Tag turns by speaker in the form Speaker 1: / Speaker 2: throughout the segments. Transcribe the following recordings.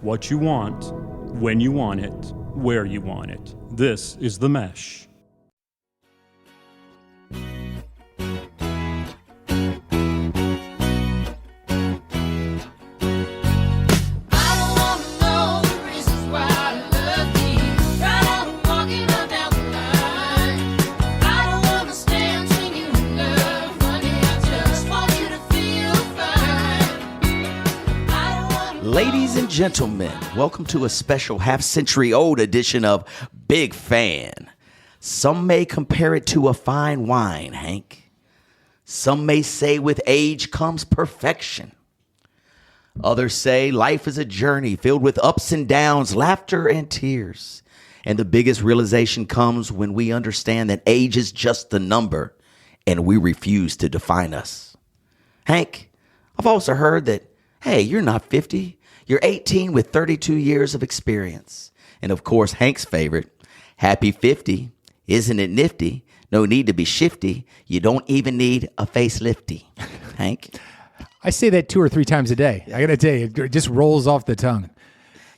Speaker 1: what you want, when you want it, where you want it. This is The Mesh.
Speaker 2: Ladies and gentlemen, welcome to a special half-century-old edition of Big Fan. Some may compare it to a fine wine, Hank. Some may say with age comes perfection. Others say life is a journey filled with ups and downs, laughter and tears. And the biggest realization comes when we understand that age is just a number and we refuse to define us. Hank, I've also heard that, hey, you're not 50. You're 18 with 32 years of experience. And of course, Hank's favorite, happy 50. Isn't it nifty? No need to be shifty. You don't even need a facelifty. Hank?
Speaker 3: I say that 2 or 3 times a day. I got to tell you, it just rolls off the tongue.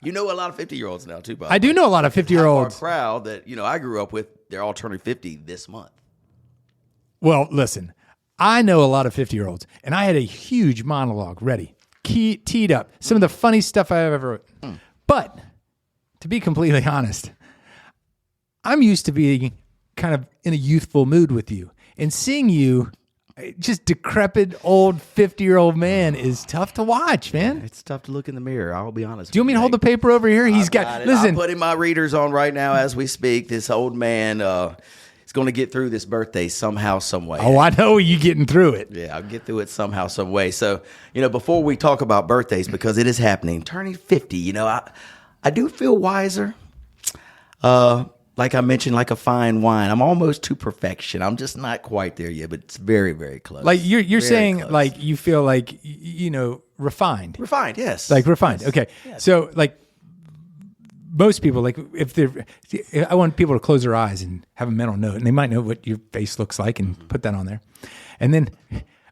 Speaker 2: You know a lot of 50-year-olds now, too, Bob.
Speaker 3: I do know a lot of 50-year-olds.
Speaker 2: Our crowd that, I grew up with, they're all turning 50 this month.
Speaker 3: Well, listen, I know a lot of 50-year-olds, and I had a huge monologue ready. Teed up some of the funny stuff I've ever wrote. But to be completely honest, I'm used to being kind of in a youthful mood with you, and seeing you just decrepit old 50-year-old man is tough to watch, man.
Speaker 2: It's tough to look in the mirror. I'll be honest.
Speaker 3: Do you want me to hold the paper over here? He's got it. Listen,
Speaker 2: I'm putting my readers on right now as we speak. This old man is going to get through this birthday somehow, some way.
Speaker 3: Oh, I know you getting through it.
Speaker 2: Yeah, I'll get through it somehow, some way. So, before we talk about birthdays, because it is happening, turning 50, I do feel wiser. Like I mentioned, like a fine wine. I'm almost to perfection. I'm just not quite there yet, but it's very, very close.
Speaker 3: Like you're
Speaker 2: very
Speaker 3: saying,
Speaker 2: close.
Speaker 3: like you feel like, refined.
Speaker 2: Refined, yes.
Speaker 3: Like refined.
Speaker 2: Yes.
Speaker 3: Okay.
Speaker 2: Yes.
Speaker 3: So like most people, like I want people to close their eyes and have a mental note, and they might know what your face looks like and put that on there. And then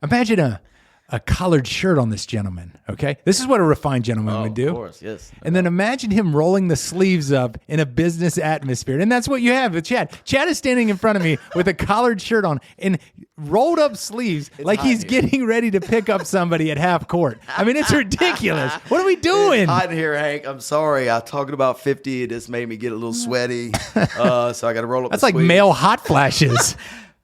Speaker 3: imagine a collared shirt on this gentleman, okay? This is what a refined gentleman would do.
Speaker 2: Of course, yes.
Speaker 3: And then imagine him rolling the sleeves up in a business atmosphere. And that's what you have with Chad. Chad is standing in front of me with a collared shirt on and rolled up sleeves like he's getting ready to pick up somebody at half court. I mean, it's ridiculous. What are we doing?
Speaker 2: It's hot in here, Hank. I'm sorry. I talking about 50. It just made me get a little sweaty. So I got to roll up
Speaker 3: That's
Speaker 2: the
Speaker 3: like
Speaker 2: sleeves.
Speaker 3: male hot flashes.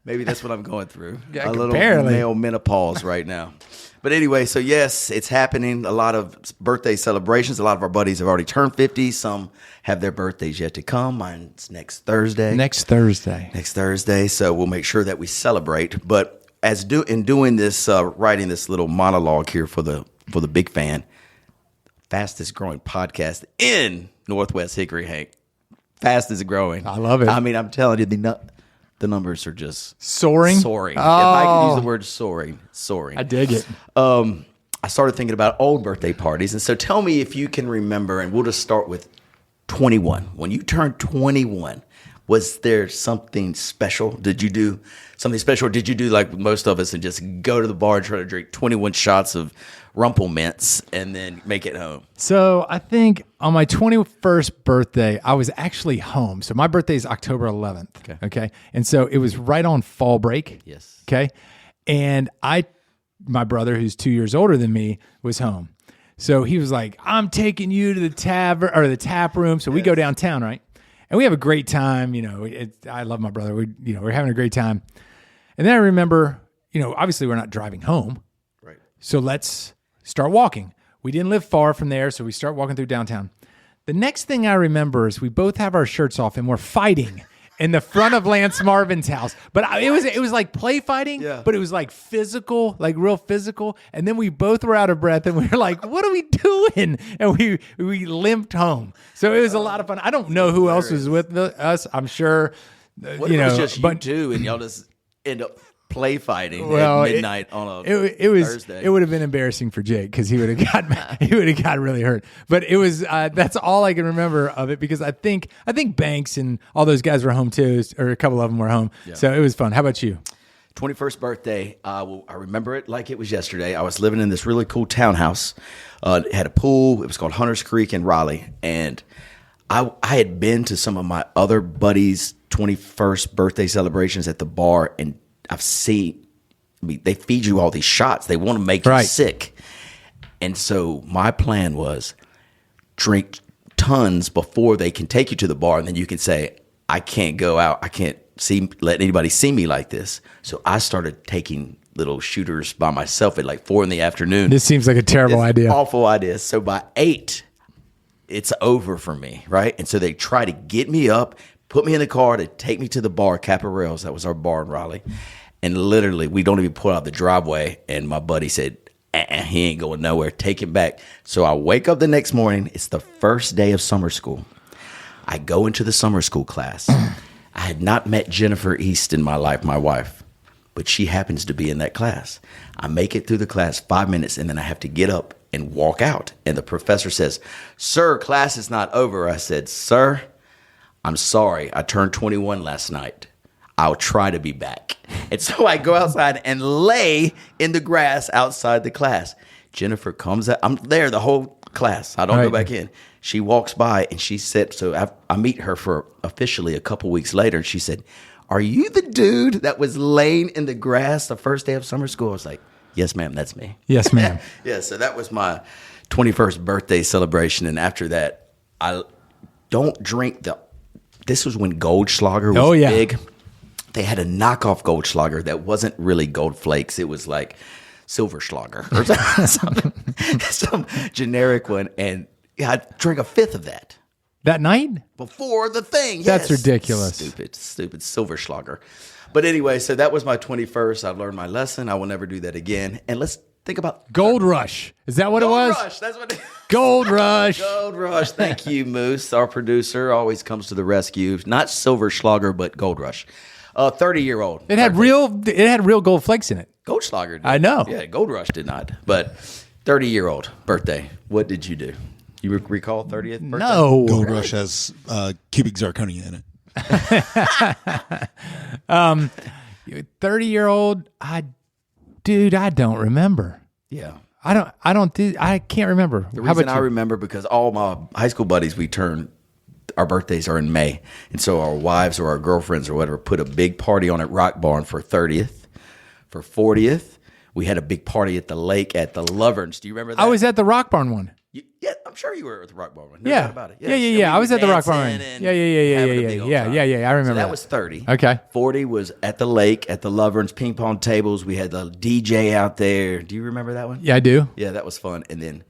Speaker 2: Maybe that's what I'm going through.
Speaker 3: Yeah,
Speaker 2: a little
Speaker 3: barely.
Speaker 2: male menopause right now. But anyway, so yes, it's happening. A lot of birthday celebrations. A lot of our buddies have already turned 50. Some have their birthdays yet to come. Mine's next Thursday.
Speaker 3: Next Thursday.
Speaker 2: So we'll make sure that we celebrate. But in doing this, writing this little monologue here for the Big Fan, fastest growing podcast in Northwest Hickory, Hank. Fastest growing.
Speaker 3: I love it.
Speaker 2: I mean, I'm telling you, the numbers are just
Speaker 3: Soaring.
Speaker 2: Oh. If
Speaker 3: Oh.
Speaker 2: I could use the word soaring.
Speaker 3: I dig it.
Speaker 2: I started thinking about old birthday parties. And so tell me if you can remember, and we'll just start with 21. When you turned 21, was there something special? Did you do something special? Or did you do like most of us and just go to the bar and try to drink 21 shots of Rumple Mints and then make it home?
Speaker 3: So I think on my 21st birthday, I was actually home. So my birthday is October 11th. Okay. And so it was right on fall break.
Speaker 2: Yes.
Speaker 3: Okay. And my brother, who's 2 years older than me, was home. So he was like, I'm taking you to the tavern or the tap room. So we go downtown, right? And we have a great time. I love my brother. We're having a great time. And then I remember, obviously we're not driving home.
Speaker 2: Right.
Speaker 3: So let's start walking. We didn't live far from there, so we start walking through downtown. The next thing I remember is we both have our shirts off and we're fighting in the front of Lance Marvin's house. But it was like play fighting, but it was like physical, like real physical. And then we both were out of breath and we were like, what are we doing? And we limped home. So it was a lot of fun. I don't know who else was with us. I'm sure,
Speaker 2: What if it was just you two and y'all just end up play fighting at midnight on a Thursday?
Speaker 3: It would have been embarrassing for Jake because he would have got really hurt. But it was that's all I can remember of it because I think Banks and all those guys were home too, or a couple of them were home. Yeah. So it was fun. How about you?
Speaker 2: 21st birthday. I remember it like it was yesterday. I was living in this really cool townhouse It had a pool. It was called Hunters Creek in Raleigh. And I had been to some of my other buddies' 21st birthday celebrations at the bar, and I've seen, they feed you all these shots. They want to make you sick. And so my plan was drink tons before they can take you to the bar, and then you can say, I can't go out. I can't let anybody see me like this. So I started taking little shooters by myself at like 4 p.m.
Speaker 3: This seems like a terrible idea.
Speaker 2: Awful idea. So by 8, it's over for me, right? And so they try to get me up, put me in the car to take me to the bar, Caparel's. That was our bar in Raleigh. And literally, we don't even pull out the driveway. And my buddy said, he ain't going nowhere. Take him back. So I wake up the next morning. It's the first day of summer school. I go into the summer school class. I had not met Jennifer East in my life, my wife, but she happens to be in that class. I make it through the class 5 minutes, and then I have to get up and walk out. And the professor says, sir, class is not over. I said, sir, I'm sorry. I turned 21 last night. I'll try to be back. And so I go outside and lay in the grass outside the class. Jennifer comes out. I'm there the whole class. I don't go back in. She walks by and she said, so I meet her for officially a couple weeks later. And she said, are you the dude that was laying in the grass the first day of summer school? I was like, yes, ma'am, that's me.
Speaker 3: Yes, ma'am.
Speaker 2: Yeah, so that was my 21st birthday celebration. And after that, I don't drink this was when Goldschlager was big. They had a knockoff Goldschlager that wasn't really Gold Flakes. It was like Silverschlager or some generic one. And I drank a fifth of that.
Speaker 3: That night?
Speaker 2: Before the thing.
Speaker 3: That's ridiculous.
Speaker 2: Stupid Silverschlager. But anyway, so that was my 21st. I've learned my lesson. I will never do that again. And let's think about
Speaker 3: Gold Rush. Is that what it was?
Speaker 2: Gold Rush. That's what
Speaker 3: Gold Rush.
Speaker 2: Gold Rush. Thank you, Moose. Our producer always comes to the rescue. Not Silverschlager, but Gold Rush. 30-year-old.
Speaker 3: It had real gold flakes in it.
Speaker 2: Goldschlager did.
Speaker 3: I know.
Speaker 2: Yeah, Gold Rush did not. But 30-year-old birthday. What did you do? You recall 30th birthday?
Speaker 3: No.
Speaker 4: Gold Rush has cubic zirconia in it.
Speaker 3: 30-year-old. I don't remember.
Speaker 2: Yeah.
Speaker 3: I can't remember.
Speaker 2: The reason I remember because all my high school buddies, our birthdays are in May. And so our wives or our girlfriends or whatever put a big party on at Rock Barn for 30th. For 40th, we had a big party at the lake at the Loverns. Do you remember that?
Speaker 3: I was at the Rock Barn one.
Speaker 2: Yeah, I'm sure you were at the Rock Barn one. No doubt about it.
Speaker 3: Yeah. I was at the Rock Barn one. Yeah. I remember
Speaker 2: so that was 30.
Speaker 3: Okay.
Speaker 2: 40 was at the lake, at the Loverns, ping pong tables. We had the DJ out there. Do you remember that one?
Speaker 3: Yeah, I do.
Speaker 2: Yeah, that was fun. And then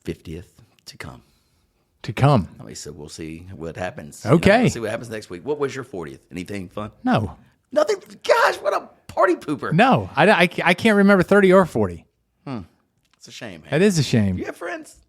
Speaker 2: 50th to come. So we'll see what happens.
Speaker 3: Okay.
Speaker 2: We'll see what happens next week. What was your 40th? Anything fun?
Speaker 3: No.
Speaker 2: Nothing. Gosh, what a party pooper.
Speaker 3: No, I can't remember 30 or 40.
Speaker 2: It's a shame. Man.
Speaker 3: That is a shame.
Speaker 2: You have friends?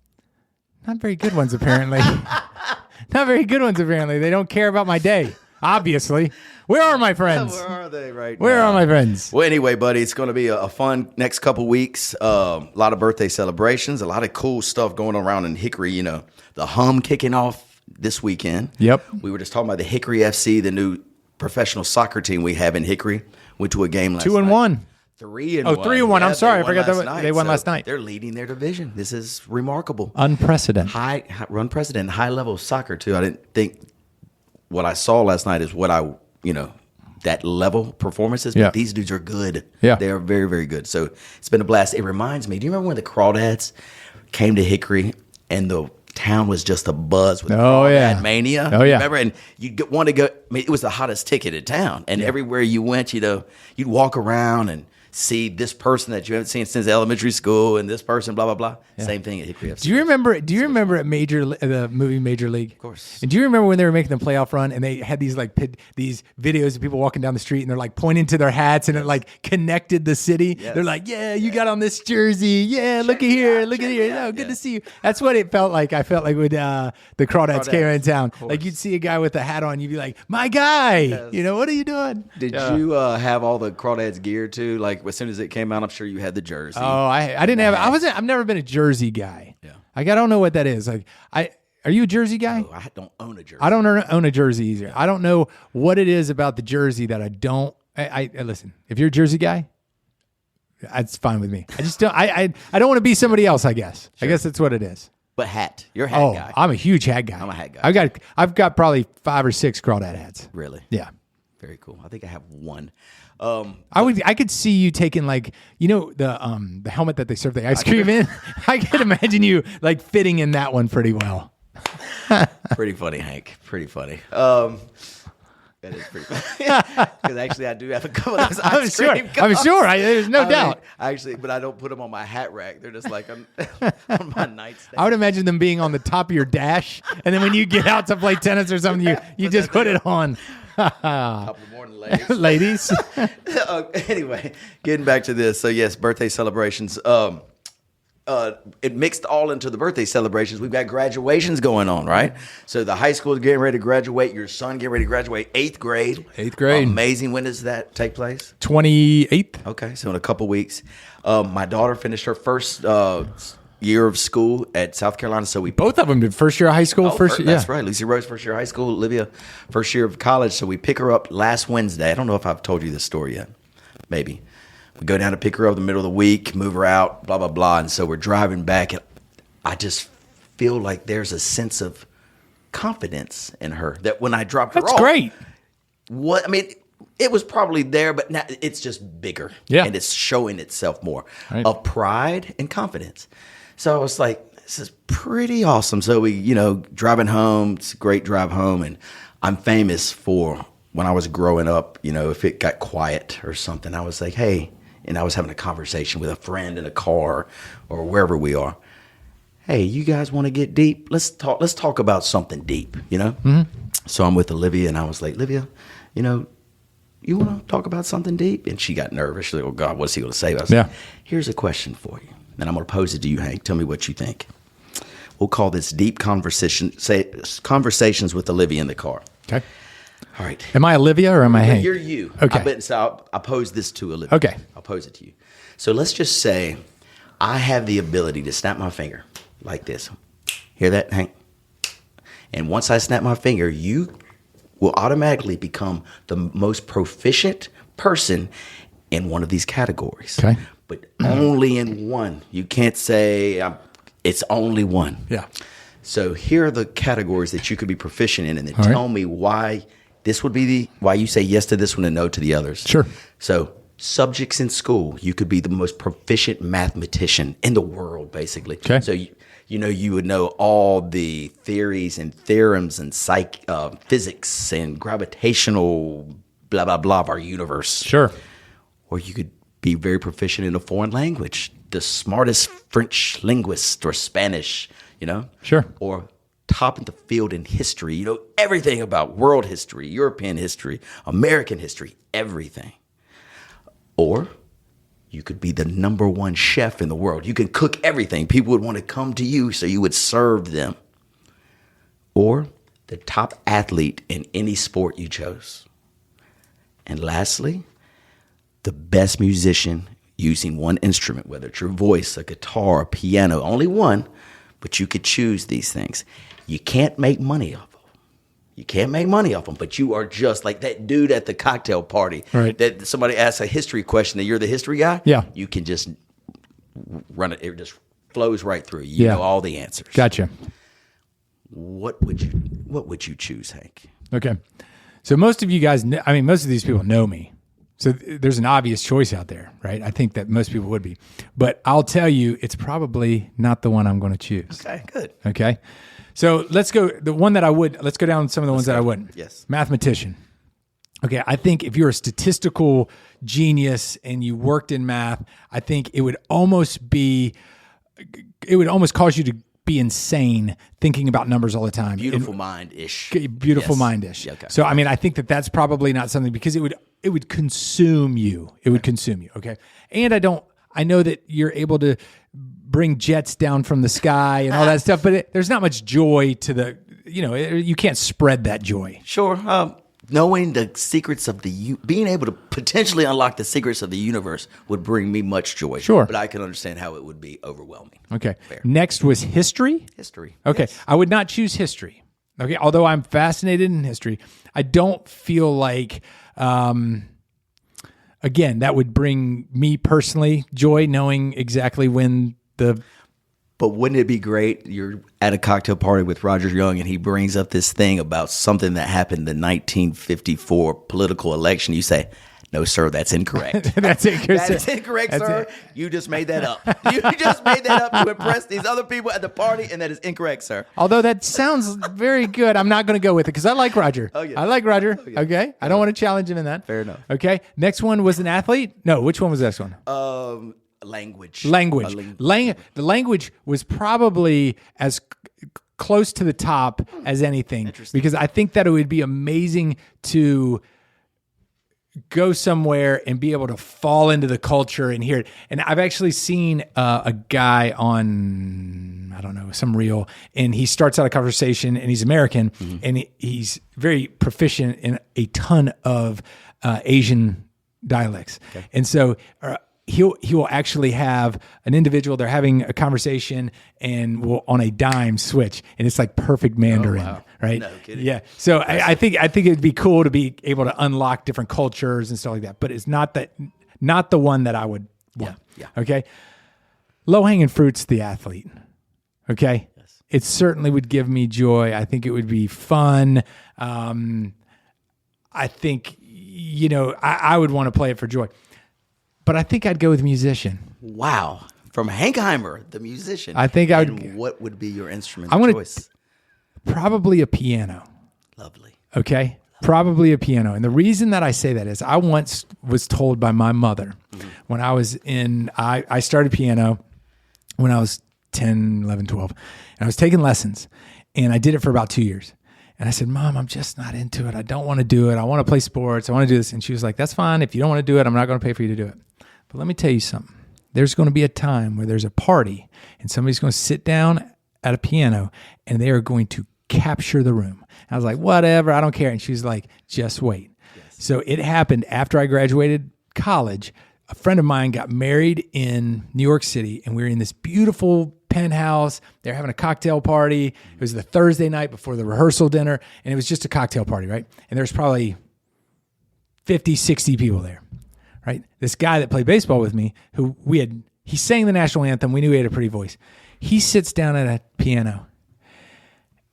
Speaker 3: Not very good ones, apparently. Not very good ones, apparently. They don't care about my day, obviously. Where are my friends?
Speaker 2: Where are they right
Speaker 3: Where
Speaker 2: now?
Speaker 3: are my friends?
Speaker 2: Well, anyway, buddy, it's going to be a fun next couple weeks. A lot of birthday celebrations, a lot of cool stuff going around in Hickory. You know, the Hum kicking off this weekend.
Speaker 3: Yep.
Speaker 2: We were just talking about the Hickory FC, the new professional soccer team we have in Hickory. Went to a game last night.
Speaker 3: 2-1.
Speaker 2: 3-1.
Speaker 3: 3-1. I'm sorry. I forgot that they won last night.
Speaker 2: They're leading their division. This is remarkable.
Speaker 3: Unprecedented.
Speaker 2: Unprecedented. High level soccer, too. I didn't think what I saw last night is what that level performances.
Speaker 3: Yeah.
Speaker 2: But these dudes are good.
Speaker 3: Yeah.
Speaker 2: They are very, very good. So it's been a blast. It reminds me, do you remember when the Crawdads came to Hickory and the town was just a buzz with Crawdad Mania?
Speaker 3: Oh, yeah.
Speaker 2: Remember? And you'd want to go. I mean, it was the hottest ticket in town. And everywhere you went, you'd walk around and see this person that you haven't seen since elementary school and this person, blah, blah, blah. Yeah. Same thing at Hickory FC.
Speaker 3: Do you remember at the movie Major League? Of
Speaker 2: course.
Speaker 3: And do you remember when they were making the playoff run and they had these these videos of people walking down the street and they're like pointing to their hats and it like connected the city? Yes. They're like, you got on this jersey. Yeah, look at here. Oh, good to see you. That's what it felt like. I felt like when the Crawdads came in town. Like you'd see a guy with a hat on, you'd be like, my guy. Yes. What are you doing?
Speaker 2: Did you have all the Crawdads gear too? Like as soon as it came out, I'm sure you had the jersey.
Speaker 3: Oh, I didn't have. I've never been a jersey guy. Yeah. I don't know what that is. Like are you a jersey guy?
Speaker 2: No, I don't own a jersey.
Speaker 3: I don't own a jersey either. I don't know what it is about the jersey that I don't. I listen. If you're a jersey guy, That's fine with me. I just don't. I don't want to be somebody else. I guess. I guess that's what it is.
Speaker 2: But hat. You're a hat guy.
Speaker 3: I'm a huge hat guy.
Speaker 2: I'm a hat guy.
Speaker 3: I've got probably 5 or 6 crawdad hats.
Speaker 2: Really?
Speaker 3: Yeah.
Speaker 2: Very cool. I think I have one.
Speaker 3: I could see you taking like, the helmet that they serve the ice cream in. I could imagine you like fitting in that one pretty well.
Speaker 2: Pretty funny, Hank. Pretty funny. That is pretty funny. Because actually, I do have a couple of those ice cream
Speaker 3: I'm sure. There's no doubt.
Speaker 2: Actually, but I don't put them on my hat rack. They're just like on my nightstand.
Speaker 3: I would imagine them being on the top of your dash, and then when you get out to play tennis or something, you just put it on.
Speaker 2: Top of the morning, ladies.
Speaker 3: Ladies.
Speaker 2: Anyway, getting back to this. So yes, birthday celebrations. It mixed all into the birthday celebrations. We've got graduations going on, right? So the high school is getting ready to graduate. Your son getting ready to graduate 8th grade.
Speaker 3: 8th grade.
Speaker 2: Amazing. When does that take place?
Speaker 3: 28th.
Speaker 2: Okay, so in a couple weeks. My daughter finished her first year of school at South Carolina. So we
Speaker 3: Both of them did first year of high school.
Speaker 2: That's right. Lucy Rose, first year of high school. Olivia, first year of college. So we pick her up last Wednesday. I don't know if I've told you this story yet. Maybe. We go down to pick her up in the middle of the week, move her out, blah, blah, blah. And so we're driving back. And I just feel like there's a sense of confidence in her that when I drop her off.
Speaker 3: That's great.
Speaker 2: It was probably there, but now it's just bigger.
Speaker 3: Yeah.
Speaker 2: And it's showing itself more
Speaker 3: Right.
Speaker 2: of pride and confidence. So I was like, this is pretty awesome. So we, driving home, it's a great drive home. And I'm famous for when I was growing up, if it got quiet or something, I was like, hey, and I was having a conversation with a friend in a car or wherever we are. Hey, you guys want to get deep? Let's talk about something deep, Mm-hmm. So I'm with Olivia, and I was like, Olivia, you want to talk about something deep? And she got nervous. She's like, oh, God, what's he going to say? I was like, here's a question for you. And I'm going to pose it to you, Hank. Tell me what you think. We'll call this deep conversations with Olivia in the car.
Speaker 3: Okay.
Speaker 2: All right.
Speaker 3: Am I Olivia or am I Hank?
Speaker 2: You're you.
Speaker 3: Okay.
Speaker 2: So I'll pose this to Olivia.
Speaker 3: Okay.
Speaker 2: I'll pose it to you. So let's just say I have the ability to snap my finger like this. Hear that, Hank? And once I snap my finger, you will automatically become the most proficient person in one of these categories.
Speaker 3: Okay.
Speaker 2: But only in one. You can't say it's only one.
Speaker 3: Yeah.
Speaker 2: So here are the categories that you could be proficient in, and then
Speaker 3: All right.
Speaker 2: tell me why this would be why you say yes to this one and no to the others.
Speaker 3: Sure.
Speaker 2: So subjects in school, you could be the most proficient mathematician in the world, basically.
Speaker 3: Okay.
Speaker 2: So you would know all the theories and theorems and physics and gravitational blah blah blah of our universe.
Speaker 3: Sure.
Speaker 2: Or you could be very proficient in a foreign language, the smartest French linguist or Spanish,
Speaker 3: Sure.
Speaker 2: Or top in the field in history, everything about world history, European history, American history, everything. Or you could be the number one chef in the world. You can cook everything. People would want to come to you, so you would serve them. Or the top athlete in any sport you chose. And lastly, the best musician using one instrument, whether it's your voice, a guitar, a piano, only one, but you could choose these things. You can't make money off them. But you are just like that dude at the cocktail party.
Speaker 3: Right.
Speaker 2: That somebody asks a history question and you're the history guy.
Speaker 3: Yeah.
Speaker 2: You can just run it. It just flows right through. You know all the answers.
Speaker 3: Gotcha.
Speaker 2: What would you choose, Hank?
Speaker 3: Okay. So most of you guys, most of these people know me. So there's an obvious choice out there, right? I think that most people would be. But I'll tell you, it's probably not the one I'm going to choose.
Speaker 2: Okay, good.
Speaker 3: Okay. So let's go. Let's go down some of the ones that I wouldn't.
Speaker 2: Yes.
Speaker 3: Mathematician. Okay. I think if you're a statistical genius and you worked in math, I think it would almost cause you to be insane thinking about numbers all the time.
Speaker 2: Beautiful mind-ish.
Speaker 3: Beautiful
Speaker 2: Yes.
Speaker 3: mind-ish.
Speaker 2: Yeah, okay.
Speaker 3: So, I think that's probably not something because it would consume you. It would consume you. Okay. And I know that you're able to bring jets down from the sky and all that stuff, but there's not much joy to you can't spread that joy.
Speaker 2: Sure. Knowing the secrets of being able to potentially unlock the secrets of the universe would bring me much joy.
Speaker 3: Sure.
Speaker 2: But I can understand how it would be overwhelming.
Speaker 3: Okay.
Speaker 2: Fair.
Speaker 3: Next was history.
Speaker 2: History.
Speaker 3: Okay.
Speaker 2: Yes.
Speaker 3: I would not choose history. Okay. Although I'm fascinated in history, I don't feel like again, that would bring me personally joy, knowing exactly when the.
Speaker 2: But wouldn't it be great? You're at a cocktail party with Roger Young, and he brings up this thing about something that happened in the 1954 political election. You say, "No, sir, that's incorrect."
Speaker 3: That's incorrect.
Speaker 2: That is incorrect,
Speaker 3: That's
Speaker 2: sir.
Speaker 3: it.
Speaker 2: You just made that up. You just made that up to impress these other people at the party, and that is incorrect, sir.
Speaker 3: Although that sounds very good, I'm not going to go with it because I like Roger.
Speaker 2: Oh, yeah.
Speaker 3: I like Roger.
Speaker 2: yeah.
Speaker 3: Okay, I don't want to challenge him in that.
Speaker 2: Fair enough.
Speaker 3: Okay, next one was an athlete. No, which one was the next one?
Speaker 2: Language.
Speaker 3: Language. The language was probably as close to the top as anything because I think that it would be amazing to go somewhere and be able to fall into the culture and hear it. And I've actually seen a guy on, I don't know, some reel, and he starts out a conversation, and he's American, and he's very proficient in a ton of Asian dialects. Okay. And so he will actually have an individual, they're having a conversation and will on a dime switch, and it's like perfect Mandarin, right?
Speaker 2: No kidding.
Speaker 3: Yeah. So I think it'd be cool to be able to unlock different cultures and stuff like that, but it's not the one that I would want.
Speaker 2: Yeah.
Speaker 3: Okay. Low hanging fruit's the athlete. Okay. Yes. It certainly would give me joy. I think it would be fun. I think, I would want to play it for joy. But I think I'd go with musician.
Speaker 2: Wow. From Hankheimer, the musician.
Speaker 3: I think I would.
Speaker 2: And what would be your instrument of choice?
Speaker 3: Probably a piano.
Speaker 2: Lovely.
Speaker 3: Okay? Probably a piano. And the reason that I say that is I once was told by my mother when I was I started piano when I was 10, 11, 12. And I was taking lessons. And I did it for about 2 years. And I said, Mom, I'm just not into it. I don't want to do it. I want to play sports. I want to do this. And she was like, that's fine. If you don't want to do it, I'm not going to pay for you to do it. But let me tell you something. There's going to be a time where there's a party and somebody's going to sit down at a piano and they are going to capture the room. I was like, whatever, I don't care. And she was like, just wait. Yes. So it happened after I graduated college. A friend of mine got married in New York City, and we were in this beautiful penthouse. They're having a cocktail party. It was the Thursday night before the rehearsal dinner, and it was just a cocktail party, right? And there's probably 50, 60 people there, right? This guy that played baseball with me, he sang the national anthem. We knew he had a pretty voice. He sits down at a piano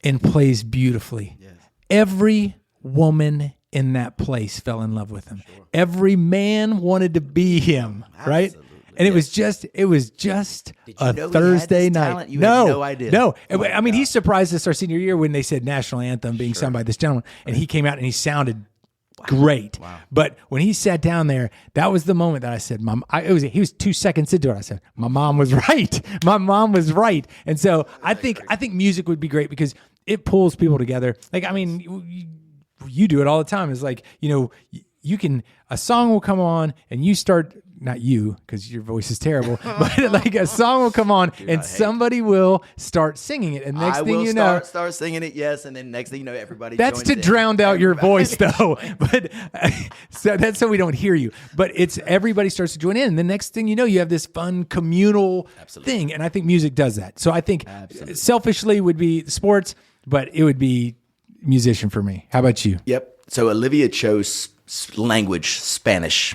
Speaker 3: and plays beautifully. Yes. Every woman in that place fell in love with him. Sure. Every man wanted to be him, right? Absolutely. And it was just a Thursday night.
Speaker 2: You had no idea.
Speaker 3: No. Oh, I mean, he surprised us our senior year when they said national anthem being sung by this gentleman, and he came out and he sounded great. Wow. But when he sat down there, that was the moment that I said, "Mom," he was 2 seconds into it. I said, "My mom was right. My mom was right." And so I think music would be great because it pulls people together. Like, I mean, you do it all the time. It's like, a song will come on and you start, not you, because your voice is terrible, but like a song will come on and somebody will start singing it. And next thing you know,
Speaker 2: start singing it, yes. And then next thing you know, everybody
Speaker 3: that's
Speaker 2: joins
Speaker 3: to
Speaker 2: in.
Speaker 3: drown out your voice though. But so that's so we don't hear you. But it's everybody starts to join in. And the next thing you know, you have this fun communal thing. And I think music does that. So I think selfishly would be sports, but it would be musician for me. How about you?
Speaker 2: Yep. So Olivia chose language, Spanish,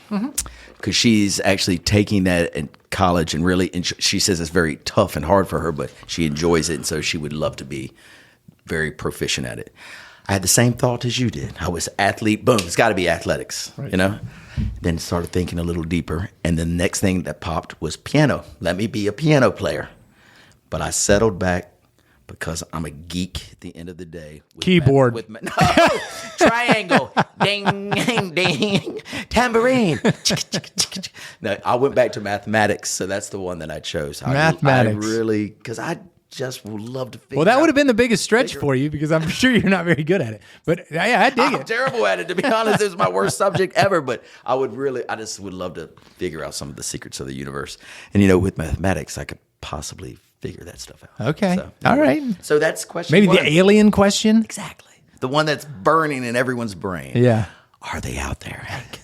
Speaker 2: because she's actually taking that in college and really, she says it's very tough and hard for her, but she enjoys it. And so she would love to be very proficient at it. I had the same thought as you did. I was athlete, boom, it's got to be athletics, right. Then started thinking a little deeper. And the next thing that popped was piano. Let me be a piano player. But I settled back because I'm a geek at the end of the day.
Speaker 3: Keyboard.
Speaker 2: Triangle. Ding, ding, ding. Tambourine. No, I went back to mathematics, so that's the one that I chose.
Speaker 3: Mathematics.
Speaker 2: Because I just would love to figure
Speaker 3: Well, that would have been the biggest stretch for you because I'm sure you're not very good at it. But yeah, I dig it.
Speaker 2: I'm terrible at it, to be honest. It was my worst subject ever, but I just would love to figure out some of the secrets of the universe. And, with mathematics, I could possibly figure that stuff out.
Speaker 3: Okay.
Speaker 2: So,
Speaker 3: all right.
Speaker 2: So that's question
Speaker 3: Maybe
Speaker 2: one.
Speaker 3: the alien question?
Speaker 2: Exactly. The one that's burning in everyone's brain.
Speaker 3: Yeah.
Speaker 2: Are they out there, Hank?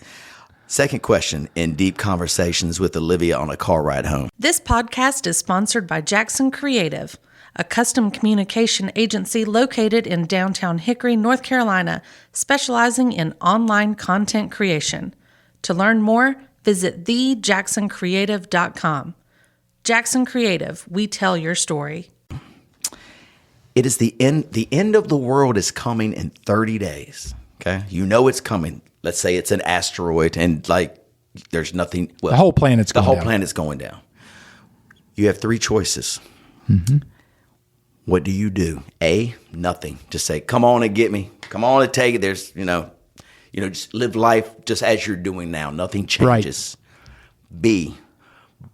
Speaker 2: Second question, in deep conversations with Olivia on a car ride home.
Speaker 5: This podcast is sponsored by Jackson Creative, a custom communication agency located in downtown Hickory, North Carolina, specializing in online content creation. To learn more, visit thejacksoncreative.com. Jackson Creative, we tell your story.
Speaker 2: It is the end. The end of the world is coming in 30 days. Okay. You know it's coming. Let's say it's an asteroid and like there's nothing. Well,
Speaker 3: The whole planet's
Speaker 2: the
Speaker 3: going
Speaker 2: whole
Speaker 3: down.
Speaker 2: planet's going down. You have three choices. What do you do? A, nothing. Just say, come on and get me. Come on and take it. There's, just live life just as you're doing now. Nothing changes. B,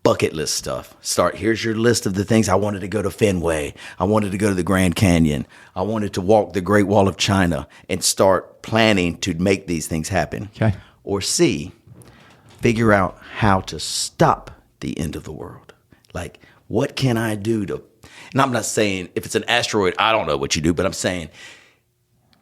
Speaker 2: bucket list stuff. Here's your list of the things. I wanted to go to Fenway. I wanted to go to the Grand Canyon. I wanted to walk the Great Wall of China and start planning to make these things happen.
Speaker 3: Okay.
Speaker 2: Or C, figure out how to stop the end of the world. Like, what can I do to, and I'm not saying if it's an asteroid, I don't know what you do, but I'm saying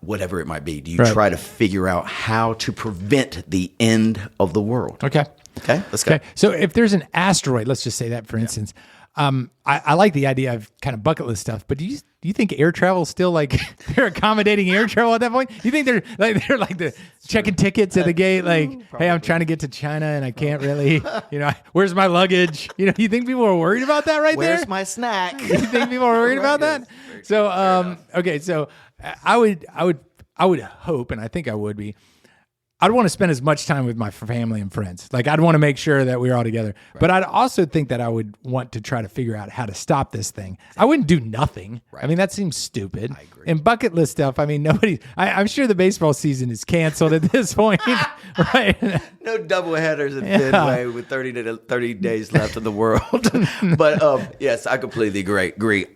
Speaker 2: whatever it might be. Do you try to figure out how to prevent the end of the world?
Speaker 3: Okay.
Speaker 2: Okay, let's go.
Speaker 3: Okay. So if there's an asteroid, let's just say that for instance, I like the idea of kind of bucket list stuff, but do you think air travel is still like they're accommodating air travel at that point? You think they're like the checking tickets at the gate, like, hey, I'm trying to get to China and I can't really, where's my luggage? Do you think people are worried about that there?
Speaker 2: Where's my snack?
Speaker 3: You think people are worried about that? So, okay, so I would hope, and I think I would be, I'd want to spend as much time with my family and friends. Like, I'd want to make sure that we're all together. Right. But I'd also think that I would want to try to figure out how to stop this thing. I wouldn't do nothing. Right. I mean, that seems stupid. I agree. And bucket list stuff, I mean, I'm sure the baseball season is canceled at this point. Right?
Speaker 2: No doubleheaders in Fenway with 30 days left in the world. But yes, I completely agree.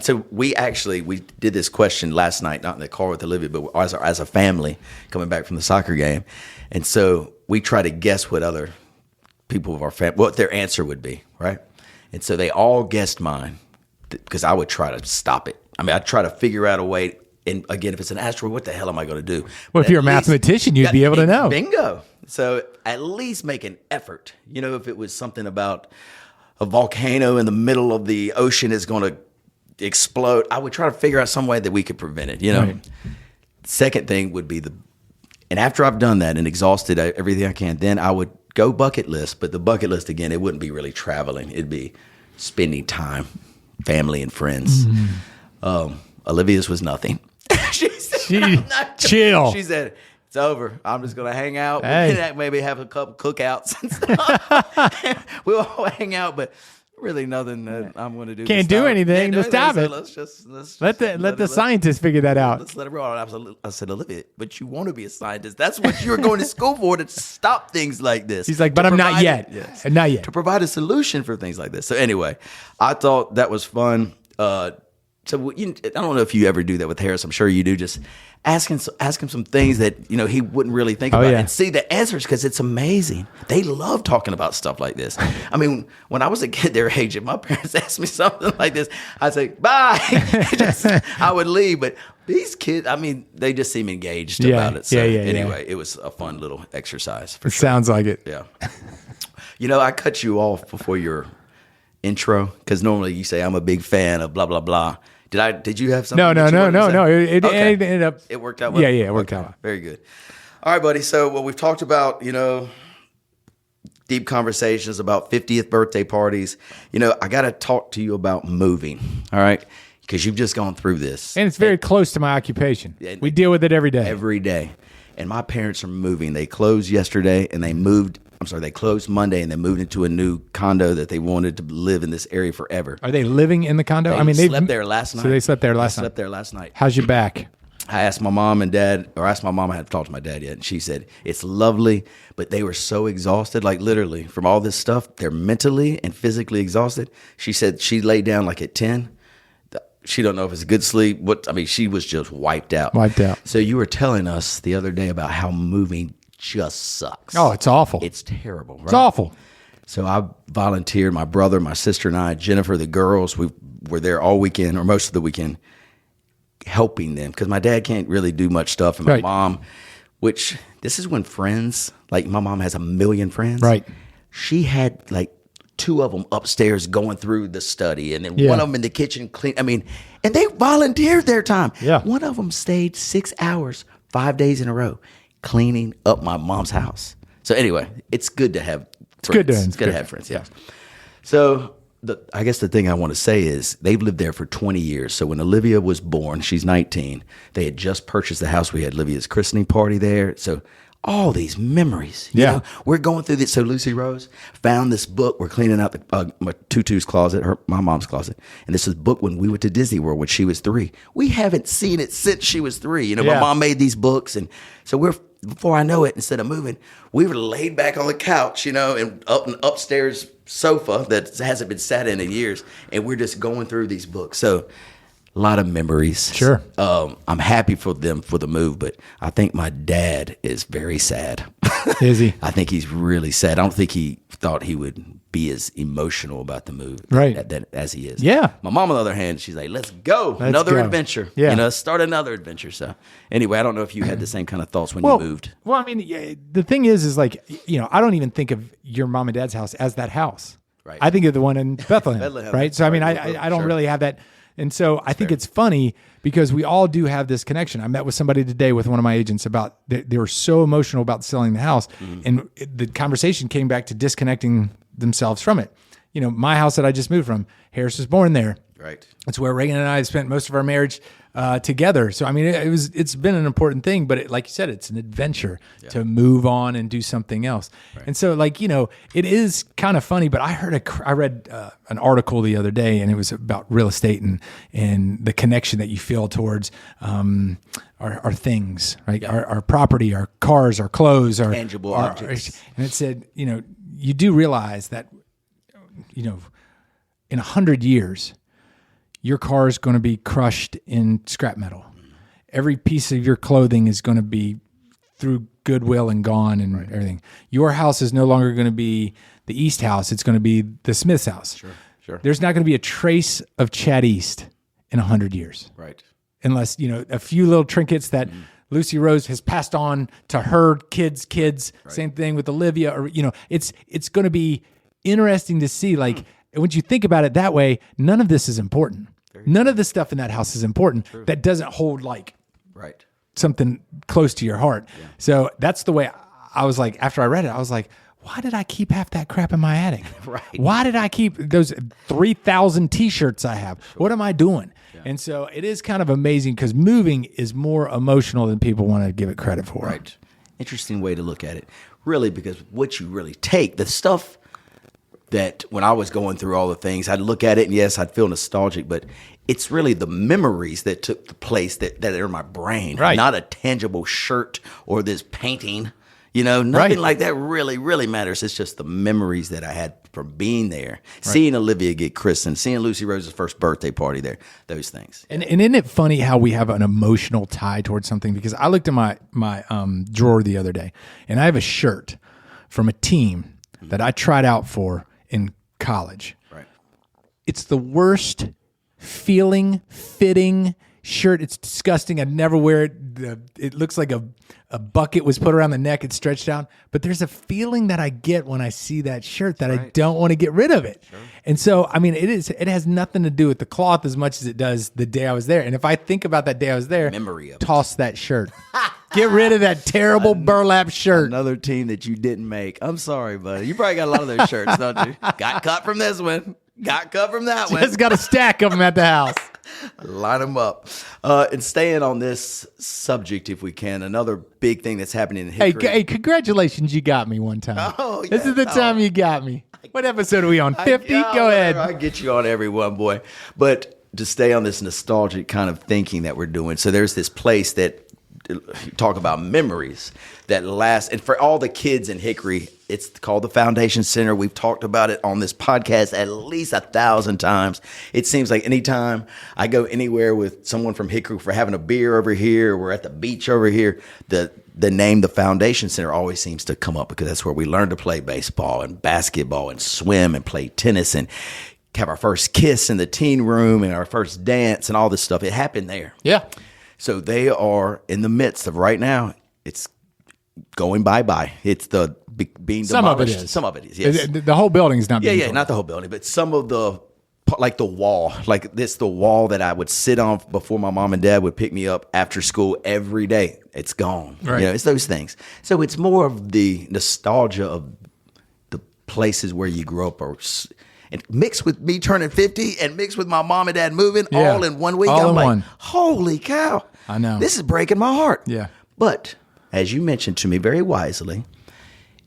Speaker 2: So we did this question last night, not in the car with Olivia, but as a family coming back from the soccer game. And so we try to guess what other people of our family, what their answer would be, right? And so they all guessed mine because I would try to stop it. I mean, I'd try to figure out a way. And again, if it's an asteroid, what the hell am I going to do?
Speaker 3: Well, if you're a mathematician, you'd be able to know.
Speaker 2: Bingo. So at least make an effort. If it was something about a volcano in the middle of the ocean is going to explode, I would try to figure out some way that we could prevent it.
Speaker 3: Right.
Speaker 2: Second thing would be and after I've done that and exhausted everything I can, then I would go bucket list. But the bucket list, again, it wouldn't be really traveling. It'd be spending time, family and friends. Olivia's was nothing. She said,
Speaker 3: chill.
Speaker 2: She said, it's over. I'm just going to hang out.
Speaker 3: Hey.
Speaker 2: Maybe have a couple cookouts and stuff. We'll all hang out, but really nothing that I'm going to do.
Speaker 3: Can't do anything to stop it.
Speaker 2: Let's
Speaker 3: let the scientists figure that out.
Speaker 2: Let's let it roll. I said, Olivia, but you want to be a scientist. That's what you're going to school for, to stop things like this.
Speaker 3: She's like, but I'm not yet.
Speaker 2: Yes.
Speaker 3: Not yet.
Speaker 2: To provide a solution for things like this. So anyway, I thought that was fun. I don't know if you ever do that with Harris. I'm sure you do. Just ask him some things that he wouldn't really think about and see the answers, because it's amazing. They love talking about stuff like this. I mean, when I was a kid their age, if my parents asked me something like this, I'd say bye. I would leave. But these kids, I mean, they just seem engaged about it. So anyway, it was a fun little exercise. For sure.
Speaker 3: Sounds like it.
Speaker 2: Yeah. I cut you off before your intro because normally you say I'm a big fan of blah blah blah. Did you have something?
Speaker 3: No. It ended up.
Speaker 2: It worked out well.
Speaker 3: Yeah, it worked out.
Speaker 2: Very good. All right, buddy. So we've talked about deep conversations about 50th birthday parties. I got to talk to you about moving. All right, because you've just gone through this,
Speaker 3: and it's very close to my occupation. We deal with it every day.
Speaker 2: Every day. And my parents are moving. They closed yesterday, and they moved. They closed Monday, and they moved into a new condo that they wanted to live in this area forever.
Speaker 3: Are they living in the condo?
Speaker 2: They slept there last night.
Speaker 3: So they slept there last night. How's your back?
Speaker 2: I asked my mom and dad, or asked my mom, I hadn't talked to my dad yet, and she said, it's lovely, but they were so exhausted, like literally from all this stuff. They're mentally and physically exhausted. She said she laid down like at 10. She don't know if it's a good sleep. She was just wiped out. So you were telling us the other day about how moving just sucks.
Speaker 3: Oh, it's awful.
Speaker 2: It's terrible, right?
Speaker 3: It's awful.
Speaker 2: So I volunteered, my brother, my sister, and I, Jennifer, the girls, we were there all weekend, or most of the weekend, helping them, because my dad can't really do much stuff, and my mom, which this is when friends, like my mom has 1 million friends.
Speaker 3: Right.
Speaker 2: She had like 2 of them upstairs going through the study, and then one of them in the kitchen clean. And they volunteered their time.
Speaker 3: Yeah.
Speaker 2: One of them stayed 6 hours, 5 days in a row, cleaning up my mom's house. So anyway, it's good to have friends.
Speaker 3: It's good
Speaker 2: to have friends, yeah. So I guess the thing I want to say is they've lived there for 20 years. So when Olivia was born, she's 19, they had just purchased the house. We had Olivia's christening party there. So all these memories. You know, we're going through this. So Lucy Rose found this book. We're cleaning out my Tutu's closet, my mom's closet. And this is a book when we went to Disney World when she was 3. We haven't seen it since she was 3. You know, my mom made these books. And so before I know it, instead of moving, we were laid back on the couch, you know, and up an upstairs sofa that hasn't been sat in years. And we're just going through these books. So a lot of memories.
Speaker 3: Sure.
Speaker 2: I'm happy for them for the move, but I think my dad is very sad.
Speaker 3: Is he?
Speaker 2: I think he's really sad. I don't think he thought he would be as emotional about the move as he is.
Speaker 3: Yeah.
Speaker 2: My mom, on the other hand, she's like, let's go. Another adventure.
Speaker 3: Yeah.
Speaker 2: You know, start another adventure. So anyway, I don't know if you had the same kind of thoughts when you moved.
Speaker 3: Well, I mean, the thing is like, you know, I don't even think of your mom and dad's house as that house.
Speaker 2: Right.
Speaker 3: I think of the one in Bethlehem. Right. So, I mean, I don't really have that. And so I think it's funny because we all do have this connection. I met with somebody today with one of my agents about they were so emotional about selling the house, and the conversation came back to disconnecting themselves from it. You know, my house that I just moved from, Harris was born there.
Speaker 2: Right.
Speaker 3: It's where Reagan and I spent most of our marriage together. So I mean, it's been an important thing, but like you said, it's an adventure to move on and do something else. Right. And so, like, you know, it is kind of funny. But I read an article the other day, and it was about real estate and the connection that you feel towards our things, right? Our property, our cars, our clothes, our
Speaker 2: tangible objects.
Speaker 3: And it said, you know, you do realize that, you know, in 100 years, your car is going to be crushed in scrap metal. Every piece of your clothing is going to be through Goodwill and gone and everything. Your house is no longer going to be the East house. It's going to be the Smith's house.
Speaker 2: Sure.
Speaker 3: There's not going to be a trace of Chad East in 100 years.
Speaker 2: Right.
Speaker 3: Unless, you know, a few little trinkets that Lucy Rose has passed on to her kids. Right. Same thing with Olivia. Or, you know, it's going to be interesting to see, like, when you think about it that way, none of this is important. None of the stuff in that house is important. That doesn't hold like something close to your heart. Yeah. So that's the way I was like, after I read it, I was like, why did I keep half that crap in my attic?
Speaker 2: Right.
Speaker 3: Why did I keep those 3,000 t-shirts I have? What am I doing? Yeah. And so it is kind of amazing because moving is more emotional than people want to give it credit for.
Speaker 2: Right. Interesting way to look at it. Really, because what you really take, the stuff that when I was going through all the things, I'd look at it and yes, I'd feel nostalgic, but it's really the memories that took the place that are in my brain, not a tangible shirt or this painting, you know, nothing like that really, really matters. It's just the memories that I had from being there, seeing Olivia get christened, seeing Lucy Rose's first birthday party there, those things.
Speaker 3: And isn't it funny how we have an emotional tie towards something? Because I looked at my drawer the other day and I have a shirt from a team that I tried out for in college.
Speaker 2: Right.
Speaker 3: It's the worst feeling, fitting shirt. It's disgusting. I'd never wear it. It looks like a bucket was put around the neck. It's stretched out. But there's a feeling that I get when I see that shirt that I don't want to get rid of it. Sure. And so, I mean, it has nothing to do with the cloth as much as it does the day I was there. And if I think about that day I was there,
Speaker 2: memory of
Speaker 3: toss that shirt. Get rid of that terrible burlap shirt.
Speaker 2: Another team that you didn't make. I'm sorry, buddy. You probably got a lot of those shirts, don't you? Got cut from this one. Got cut from that one.
Speaker 3: Just got a stack of them at the house.
Speaker 2: Line them up. And staying on this subject, if we can, another big thing that's happening in Hickory.
Speaker 3: Hey, congratulations. You got me one time.
Speaker 2: Oh, yeah.
Speaker 3: This is the time you got me. What episode are we on? 50? Go ahead.
Speaker 2: I get you on every one, boy. But to stay on this nostalgic kind of thinking that we're doing. So there's this place that talk about memories that last. And for all the kids in Hickory, it's called the Foundation Center. We've talked about it on this podcast at least 1,000 times. It seems like anytime I go anywhere with someone from Hickory for having a beer over here, we're at the beach over here, the name, the Foundation Center, always seems to come up because that's where we learn to play baseball and basketball and swim and play tennis and have our first kiss in the teen room and our first dance and all this stuff. It happened there.
Speaker 3: Yeah.
Speaker 2: So they are in the midst of right now, it's going bye-bye. It's being demolished.
Speaker 3: Some of it is.
Speaker 2: Some of it is, yes.
Speaker 3: The whole building's not being
Speaker 2: not the whole building, but some of the like the wall, like this, the wall that I would sit on before my mom and dad would pick me up after school every day. It's gone.
Speaker 3: Right.
Speaker 2: It's those things. So it's more of the nostalgia of the places where you grew up, and mixed with me turning 50 and mixed with my mom and dad moving all in 1 week.
Speaker 3: All
Speaker 2: I'm
Speaker 3: in
Speaker 2: like,
Speaker 3: one.
Speaker 2: holy cow.
Speaker 3: I know.
Speaker 2: This is breaking my heart.
Speaker 3: Yeah.
Speaker 2: But as you mentioned to me very wisely,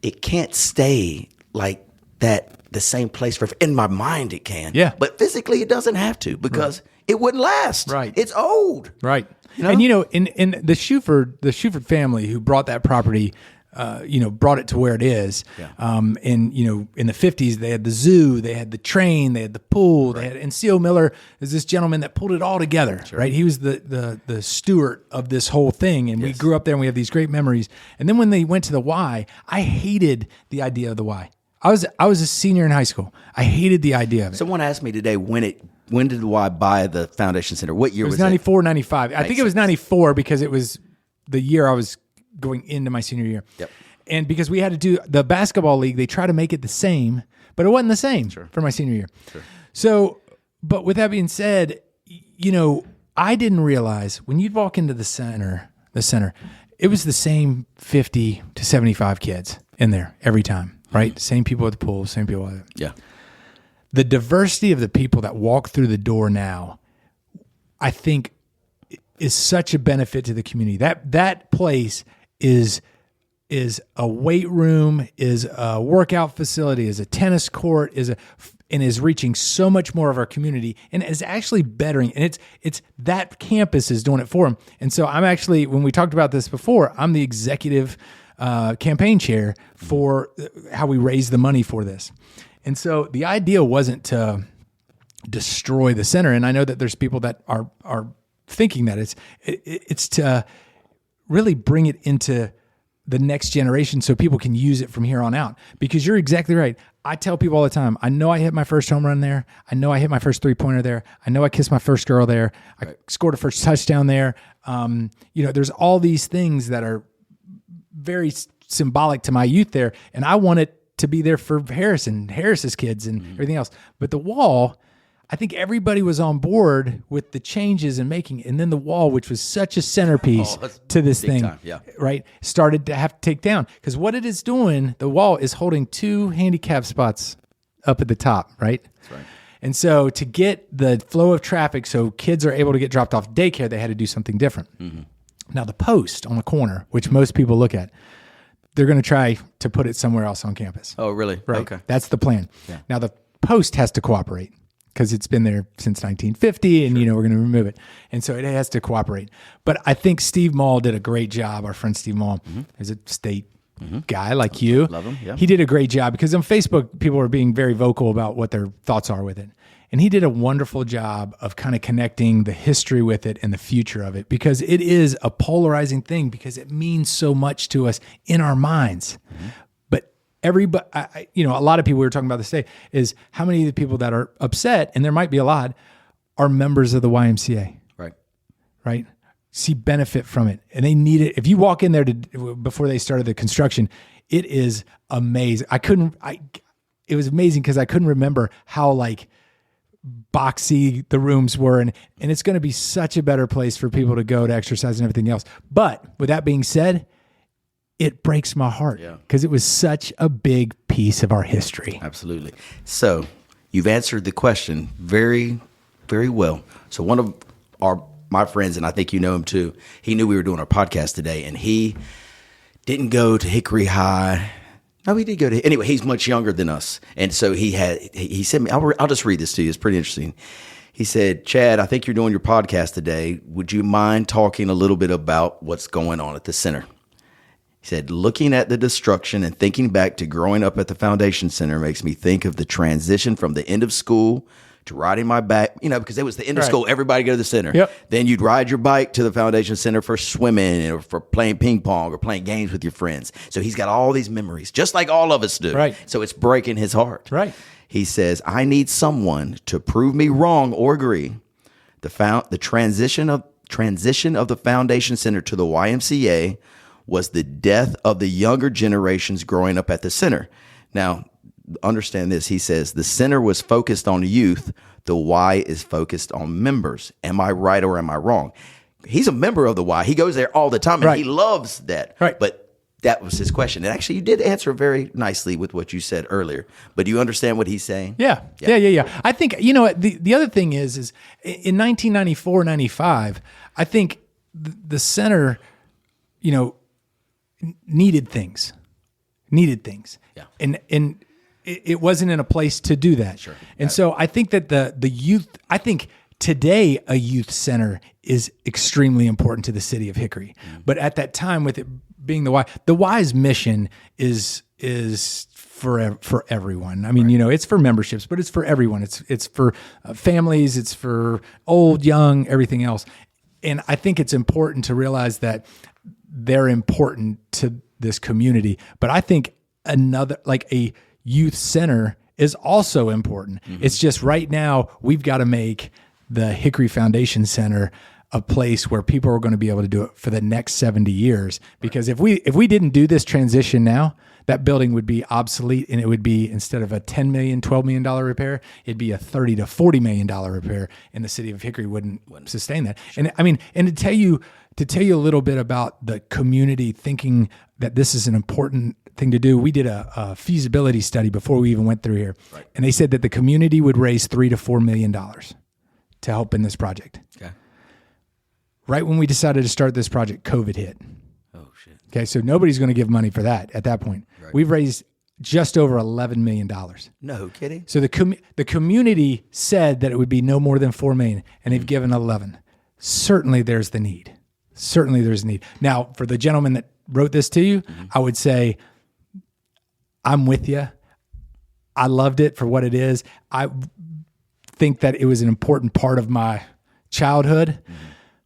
Speaker 2: it can't stay like that, the same place for, in my mind it can.
Speaker 3: Yeah.
Speaker 2: But physically it doesn't have to, because it wouldn't last.
Speaker 3: Right.
Speaker 2: It's old.
Speaker 3: Right.
Speaker 2: know?
Speaker 3: And in the Shuford family who brought that property, brought it to where it is.
Speaker 2: Yeah.
Speaker 3: In the 50s, they had the zoo, they had the train, they had the pool, and C.O. Miller is this gentleman that pulled it all together, right? He was the steward of this whole thing, and we grew up there, and we have these great memories. And then when they went to the Y, I hated the idea of the Y. I was a senior in high school. I hated the idea of it.
Speaker 2: Someone asked me today when did Y buy the Foundation Center? What year
Speaker 3: It
Speaker 2: was
Speaker 3: was 94, 95. I think it was 94 because it was the year I was going into my senior year.
Speaker 2: Yep.
Speaker 3: And because we had to do the basketball league, they try to make it the same, but it wasn't the same for my senior year. Sure. So, but with that being said, I didn't realize when you'd walk into the center, it was the same 50 to 75 kids in there every time, right? Mm-hmm. Same people at the pool, same people at it.
Speaker 2: Yeah.
Speaker 3: The diversity of the people that walk through the door now, I think, is such a benefit to the community. That place is a weight room, is a workout facility, is a tennis court, and is reaching so much more of our community, and is actually bettering. And it's that campus is doing it for them. And so I'm actually, when we talked about this before, I'm the executive campaign chair for how we raise the money for this. And so the idea wasn't to destroy the center. And I know that there's people that are thinking that it's to really bring it into the next generation so people can use it from here on out. Because you're exactly right. I tell people all the time, I know I hit my first home run there. I know I hit my first 3-pointer there. I know I kissed my first girl there. I scored a first touchdown there. There's all these things that are very symbolic to my youth there. And I want it to be there for Harris's kids and everything else. But the wall, I think everybody was on board with the changes and making, and then the wall, which was such a centerpiece to this thing,
Speaker 2: time, yeah.
Speaker 3: right, started to have to take down. Because what it is doing, the wall is holding 2 handicap spots up at the top, right?
Speaker 2: That's right.
Speaker 3: And so to get the flow of traffic so kids are able to get dropped off daycare, they had to do something different. Mm-hmm. Now, the post on the corner, which most people look at, they're going to try to put it somewhere else on campus.
Speaker 2: Oh, really?
Speaker 3: Right.
Speaker 2: Okay.
Speaker 3: That's the plan. Yeah. Now, the post has to cooperate because it's been there since 1950 and, we're going to remove it. And so it has to cooperate. But I think Steve Mall did a great job. Our friend Steve Mall is a state guy like you.
Speaker 2: Love him, yeah.
Speaker 3: He did a great job because on Facebook, people are being very vocal about what their thoughts are with it. And he did a wonderful job of kind of connecting the history with it and the future of it, because it is a polarizing thing because it means so much to us in our minds. Mm-hmm. But everybody, a lot of people, we were talking about this today, is how many of the people that are upset, and there might be a lot, are members of the YMCA. Right? See benefit from it. And they need it. If you walk in there before they started the construction, it is amazing. It was amazing because I couldn't remember how boxy the rooms were, and it's going to be such a better place for people to go to exercise and everything else. But with that being said, it breaks my heart because it was such a big piece of our history.
Speaker 2: Absolutely. So you've answered the question very, very well. So one of my friends, and I think you know him too, he knew we were doing our podcast today, and he didn't go to Hickory High. No, he did go to. Anyway, he's much younger than us, and so he sent me. I'll just read this to you. It's pretty interesting. He said, "Chad, I think you're doing your podcast today. Would you mind talking a little bit about what's going on at the center?" He said, "Looking at the destruction and thinking back to growing up at the Foundation Center makes me think of the transition from the end of school to riding my bike, because it was the end of school, everybody go to the center.
Speaker 3: Yep.
Speaker 2: Then you'd ride your bike to the Foundation Center for swimming or for playing ping pong or playing games with your friends. So he's got all these memories, just like all of us do.
Speaker 3: Right.
Speaker 2: So it's breaking his heart.
Speaker 3: Right.
Speaker 2: He says, I need someone to prove me wrong or agree. The transition of the Foundation Center to the YMCA was the death of the younger generations growing up at the center. Now, understand this. He says the center was focused on youth. The Y is focused on members. Am I right or am I wrong? He's a member of the Y. He goes there all the time, and
Speaker 3: Right.
Speaker 2: he loves that.
Speaker 3: Right.
Speaker 2: But that was his question. And actually, you did answer very nicely with what you said earlier. But do you understand what he's saying?
Speaker 3: Yeah. I think, the other thing is in 1994, 95, I think the center, needed things.
Speaker 2: Yeah.
Speaker 3: And it wasn't in a place to do that. Sure. And so I think that the youth, I think today a youth center is extremely important to the city of Hickory. Mm-hmm. But at that time, with it being the Y's mission is for everyone. I mean, it's for memberships, but it's for everyone. It's for families. It's for old, young, everything else. And I think it's important to realize that they're important to this community. But I think a youth center is also important. Mm-hmm. It's just right now we've got to make the Hickory Foundation Center a place where people are going to be able to do it for the next 70 years. Because if we didn't do this transition now, that building would be obsolete, and it would be, instead of a $10 million, $12 million repair, it'd be a $30 to $40 million repair, and the city of Hickory wouldn't sustain that. Sure. And I mean, and to tell you a little bit about the community thinking that this is an important thing to do, we did a feasibility study before we even went through here. Right. And they said that the community would raise $3 to $4 million to help in this project. Okay. Right when we decided to start this project, COVID hit.
Speaker 2: Oh, shit.
Speaker 3: Okay, so nobody's going to give money for that at that point. Right. We've raised just over $11 million.
Speaker 2: No kidding.
Speaker 3: So the community said that it would be no more than $4 million, and they've given 11. Certainly there's the need. Certainly there's a need. Now, for the gentleman that wrote this to you, I would say, I'm with you. I loved it for what it is. I think that it was an important part of my childhood,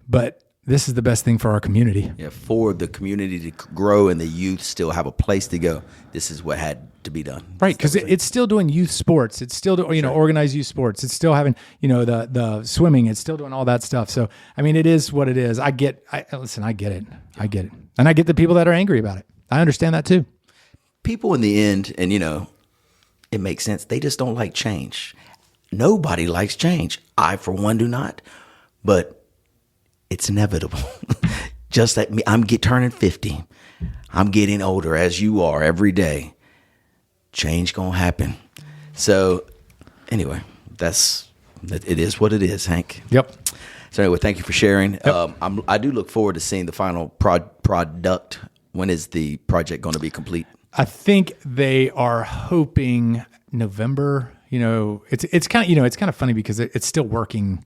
Speaker 3: but this is the best thing for our community.
Speaker 2: Yeah, for the community to grow and the youth still have a place to go, this is what had to be done.
Speaker 3: Right, because it's still doing youth sports. It's still doing, organized youth sports. It's still having, the swimming. It's still doing all that stuff. So, I mean, it is what it is. I get it. I get it. And I get the people that are angry about it. I understand that too.
Speaker 2: People in the end, and it makes sense, they just don't like change. Nobody likes change. I, for one, do not. But it's inevitable. Just like me, I'm turning 50. I'm getting older, as you are, every day. Change gonna happen. So, anyway, it is what it is, Hank.
Speaker 3: Yep.
Speaker 2: So anyway, thank you for sharing.
Speaker 3: Yep.
Speaker 2: I do look forward to seeing the final product. When is the project going to be complete?
Speaker 3: I think they are hoping November. It's kind of funny because it's still working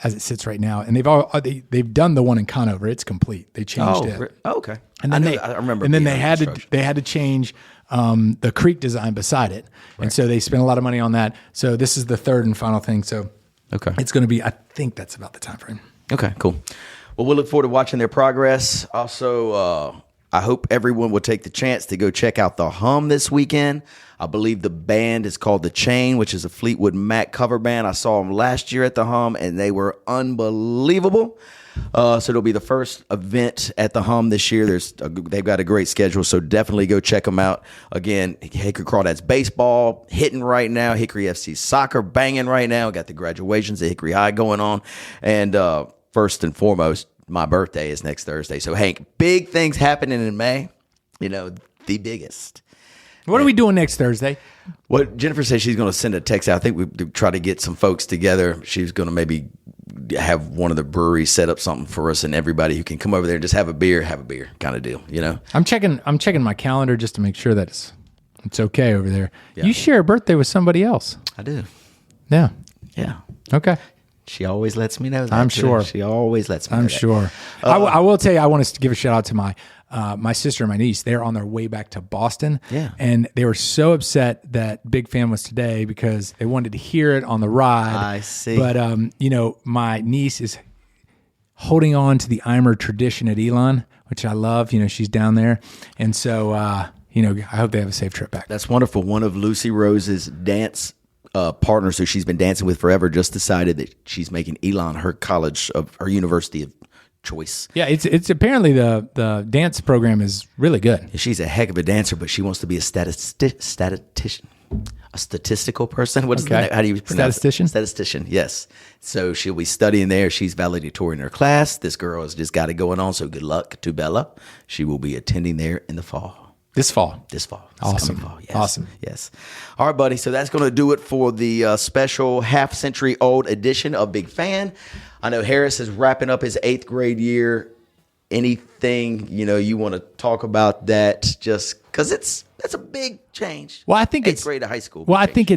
Speaker 3: as it sits right now, and they've done the one in Conover. It's complete. They changed it.
Speaker 2: Oh, okay.
Speaker 3: And then
Speaker 2: I remember.
Speaker 3: And then they had to change the creek design beside it, right. And so they spent a lot of money on that. So this is the third and final thing. So
Speaker 2: okay,
Speaker 3: it's going to be. I think that's about the time frame.
Speaker 2: Okay, cool. Well, we'll look forward to watching their progress. Also, I hope everyone will take the chance to go check out the Hum this weekend. I believe the band is called The Chain, which is a Fleetwood Mac cover band. I saw them last year at the Hum, and they were unbelievable. So it'll be the first event at the Hum this year. They've got a great schedule, so definitely go check them out. Again, Hickory Crawdads baseball hitting right now. Hickory FC soccer banging right now. Got the graduations at Hickory High going on. And first and foremost, my birthday is next Thursday. So, Hank, big things happening in May. The biggest.
Speaker 3: What are we doing next Thursday?
Speaker 2: Well, Jennifer says she's going to send a text out. I think we try to get some folks together. She's going to maybe have one of the breweries set up something for us, and everybody who can come over there and just have a beer kind of deal,
Speaker 3: I'm checking my calendar just to make sure that it's okay over there.
Speaker 2: Yeah.
Speaker 3: You share a birthday with somebody else.
Speaker 2: I do.
Speaker 3: Yeah.
Speaker 2: Yeah.
Speaker 3: Okay.
Speaker 2: She always lets me know that.
Speaker 3: I'm sure.
Speaker 2: She always lets me know
Speaker 3: I'm
Speaker 2: that.
Speaker 3: sure. I will tell you, I want to give a shout out to my sister and my niece. They're on their way back to Boston.
Speaker 2: Yeah.
Speaker 3: And they were so upset that Big Fan was today because they wanted to hear it on the ride.
Speaker 2: I see.
Speaker 3: But, my niece is holding on to the Eimer tradition at Elon, which I love. She's down there. And so, I hope they have a safe trip back.
Speaker 2: That's wonderful. One of Lucy Rose's dance partners who she's been dancing with forever just decided that she's making Elon her university of choice.
Speaker 3: Yeah, it's apparently the dance program is really good.
Speaker 2: She's a heck of a dancer, but she wants to be a statistician. A statistical person? What is that? How do you pronounce
Speaker 3: Statistician?
Speaker 2: it? Statistician, yes. So she'll be studying there. She's valedictorian in her class. This girl has just got it going on, so good luck to Bella. She will be attending there in the fall.
Speaker 3: This fall.
Speaker 2: This fall.
Speaker 3: Awesome.
Speaker 2: Coming fall. Yes.
Speaker 3: Awesome.
Speaker 2: Yes. All right, buddy. So that's going to do it for the special half-century-old edition of Big Fan. I know Harris is wrapping up his 8th grade year. Anything, you want to talk about that, just because that's a big change.
Speaker 3: Well, I think
Speaker 2: 8th grade to high school.
Speaker 3: Well, I think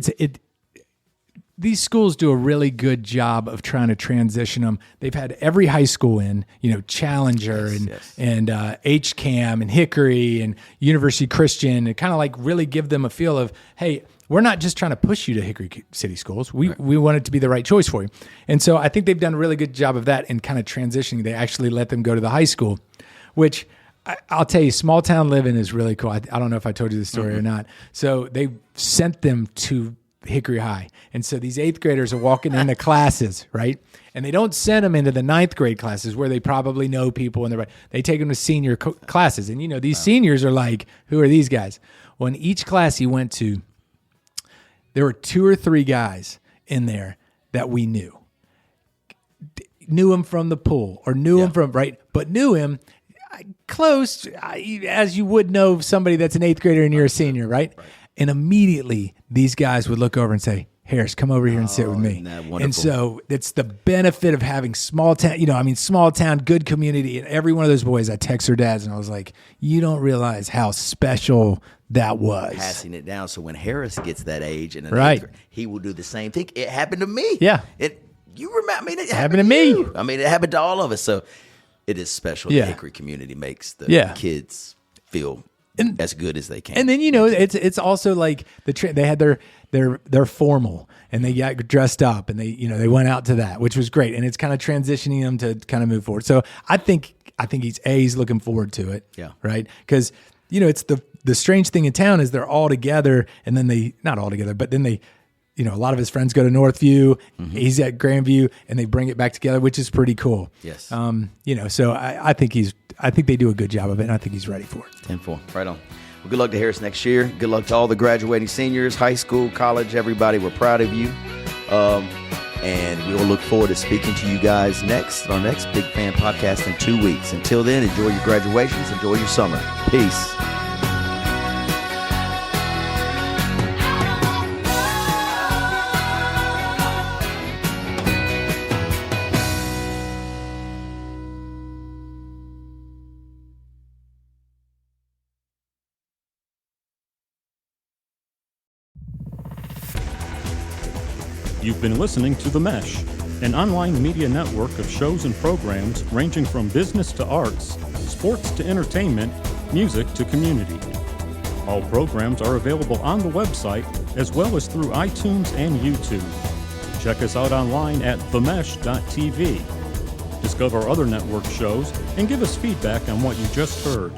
Speaker 3: these schools do a really good job of trying to transition them. They've had every high school in, Challenger and HCAM and Hickory and University Christian, and kind of like really give them a feel of, hey, we're not just trying to push you to Hickory City Schools. We want it to be the right choice for you. And so I think they've done a really good job of that in kind of transitioning. They actually let them go to the high school, which I'll tell you, small town living is really cool. I don't know if I told you the story or not. So they sent them to Hickory High. And so these 8th graders are walking into classes, right? And they don't send them into the 9th grade classes where they probably know people and they take them to senior classes. And these seniors are like, who are these guys? Well, in each class he went to, there were 2 or 3 guys in there that we knew. Knew him from the pool or knew him from, right? But knew him close, as you would know somebody that's an 8th grader and you're a senior, right? And immediately these guys would look over and say, Harris, come over here and sit with me. And so it's the benefit of having small town, small town, good community. And every one of those boys, I text their dads and I was like, you don't realize how special that was.
Speaker 2: Passing it down. So when Harris gets that age and he will do the same thing. It happened to me.
Speaker 3: Yeah.
Speaker 2: You remember, it
Speaker 3: happened to me.
Speaker 2: You. It happened to all of us. So it is special. The Hickory community makes the kids feel as good as they can.
Speaker 3: And then it's also like they had their formal and they got dressed up and they went out to that, which was great. And it's kind of transitioning them to kind of move forward. So I think he's looking forward to it.
Speaker 2: Yeah.
Speaker 3: Right. Because it's the strange thing in town is they're all together and then not all together, but then they. A lot of his friends go to Northview. Mm-hmm. He's at Grandview, and they bring it back together, which is pretty cool.
Speaker 2: Yes.
Speaker 3: So I think they do a good job of it, and I think he's ready for it.
Speaker 2: 10-4. Right on. Well, good luck to Harris next year. Good luck to all the graduating seniors, high school, college, everybody. We're proud of you. And we will look forward to speaking to you guys next, our next Big Fan podcast in 2 weeks. Until then, enjoy your graduations. Enjoy your summer. Peace.
Speaker 1: You've been listening to The Mesh, an online media network of shows and programs ranging from business to arts, sports to entertainment, music to community. All programs are available on the website as well as through iTunes and YouTube. Check us out online at themesh.tv. Discover other network shows and give us feedback on what you just heard.